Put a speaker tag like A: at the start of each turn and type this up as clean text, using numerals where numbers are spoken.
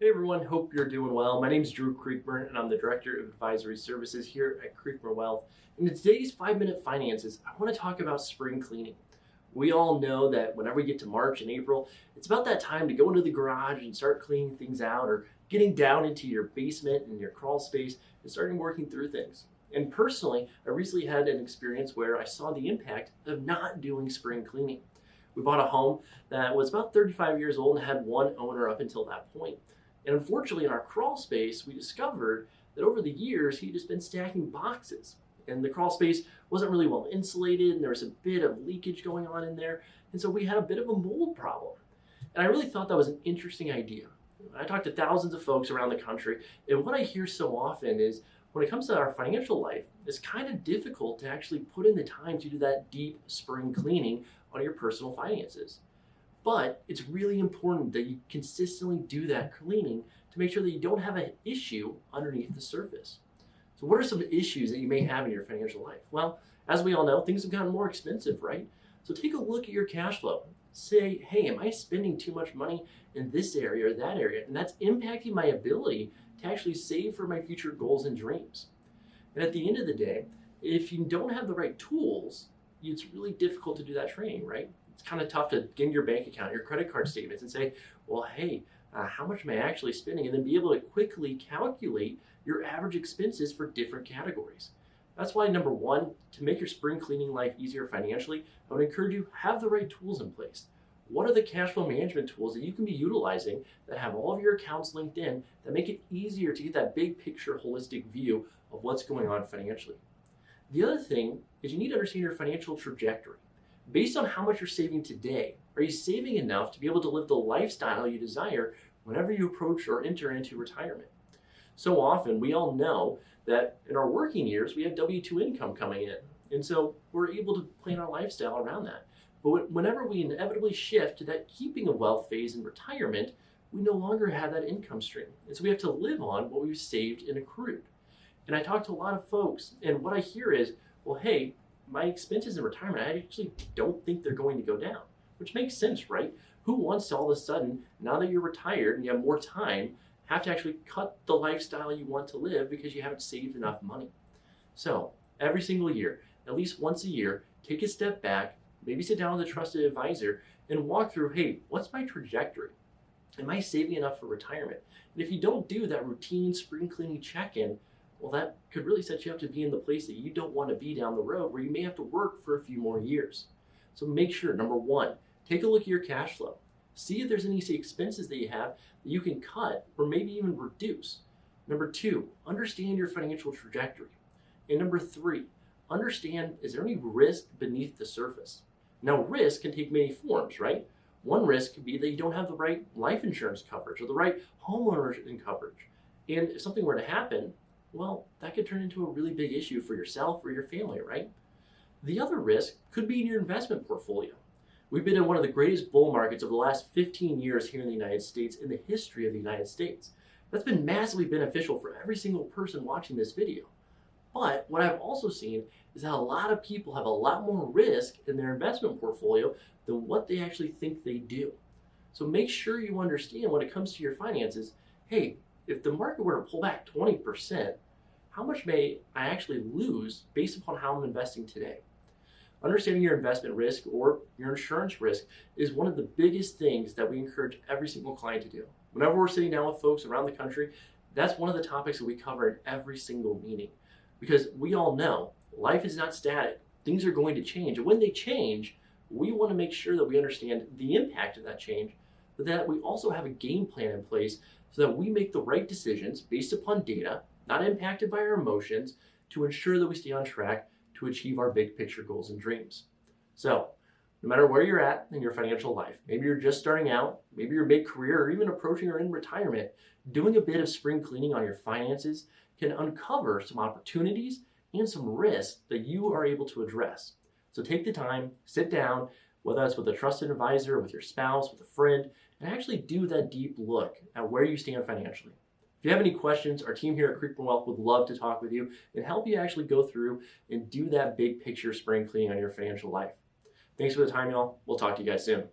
A: Hey everyone, hope you're doing well. My name is Drew Creekmur and I'm the Director of Advisory Services here at Creekmur Wealth. In today's 5-Minute Finances, I want to talk about spring cleaning. We all know that whenever we get to March and April, it's about that time to go into the garage and start cleaning things out or getting down into your basement and your crawl space and starting working through things. And personally, I recently had an experience where I saw the impact of not doing spring cleaning. We bought a home that was about 35 years old and had one owner up until that point. And unfortunately, in our crawl space, we discovered that over the years, he'd just been stacking boxes. And the crawl space wasn't really well insulated, and there was a bit of leakage going on in there. And so we had a bit of a mold problem. And I really thought that was an interesting idea. I talked to thousands of folks around the country, and what I hear so often is when it comes to our financial life, it's kind of difficult to actually put in the time to do that deep spring cleaning on your personal finances. But it's really important that you consistently do that cleaning to make sure that you don't have an issue underneath the surface. So what are some issues that you may have in your financial life? Well, as we all know, things have gotten more expensive, right? So take a look at your cash flow. Say, hey, am I spending too much money in this area or that area? And that's impacting my ability to actually save for my future goals and dreams. And at the end of the day, if you don't have the right tools, it's really difficult to do that training, right? It's kind of tough to get in your bank account, your credit card statements, and say, well, hey, how much am I actually spending? And then be able to quickly calculate your average expenses for different categories. That's why, number one, to make your spring cleaning life easier financially, I would encourage you have the right tools in place. What are the cash flow management tools that you can be utilizing that have all of your accounts linked in that make it easier to get that big picture, holistic view of what's going on financially? The other thing is you need to understand your financial trajectory. Based on how much you're saving today, are you saving enough to be able to live the lifestyle you desire whenever you approach or enter into retirement? So often, we all know that in our working years, we have W-2 income coming in. And so we're able to plan our lifestyle around that. But whenever we inevitably shift to that keeping of wealth phase in retirement, we no longer have that income stream. And so we have to live on what we've saved and accrued. And I talk to a lot of folks, and what I hear is, well, hey, my expenses in retirement, I actually don't think they're going to go down, which makes sense, right? Who wants to all of a sudden, now that you're retired and you have more time, have to actually cut the lifestyle you want to live because you haven't saved enough money? So every single year, at least once a year, take a step back, maybe sit down with a trusted advisor and walk through, hey, what's my trajectory? Am I saving enough for retirement? And if you don't do that routine spring cleaning check-in, well, that could really set you up to be in the place that you don't want to be down the road where you may have to work for a few more years. So make sure, number one, take a look at your cash flow. See if there's any expenses that you have that you can cut or maybe even reduce. Number two, understand your financial trajectory. And number three, understand, is there any risk beneath the surface? Now, risk can take many forms, right? One risk could be that you don't have the right life insurance coverage or the right homeowners coverage. And if something were to happen, well, that could turn into a really big issue for yourself or your family, right? The other risk could be in your investment portfolio. We've been in one of the greatest bull markets of the last 15 years here in the United States in the history of the United States. That's been massively beneficial for every single person watching this video. But what I've also seen is that a lot of people have a lot more risk in their investment portfolio than what they actually think they do. So make sure you understand when it comes to your finances, hey, if the market were to pull back 20%, how much may I actually lose based upon how I'm investing today? Understanding your investment risk or your insurance risk is one of the biggest things that we encourage every single client to do. Whenever we're sitting down with folks around the country, that's one of the topics that we cover in every single meeting. Because we all know life is not static. Things are going to change. And when they change, we want to make sure that we understand the impact of that change, but that we also have a game plan in place so that we make the right decisions based upon data, not impacted by our emotions, to ensure that we stay on track to achieve our big picture goals and dreams. So, no matter where you're at in your financial life, maybe you're just starting out, maybe you're mid-career, or even approaching or in retirement, doing a bit of spring cleaning on your finances can uncover some opportunities and some risks that you are able to address. So take the time, sit down, whether that's with a trusted advisor, with your spouse, with a friend, and actually do that deep look at where you stand financially. If you have any questions, our team here at Creekmur Wealth would love to talk with you and help you actually go through and do that big picture spring cleaning on your financial life. Thanks for the time, y'all. We'll talk to you guys soon.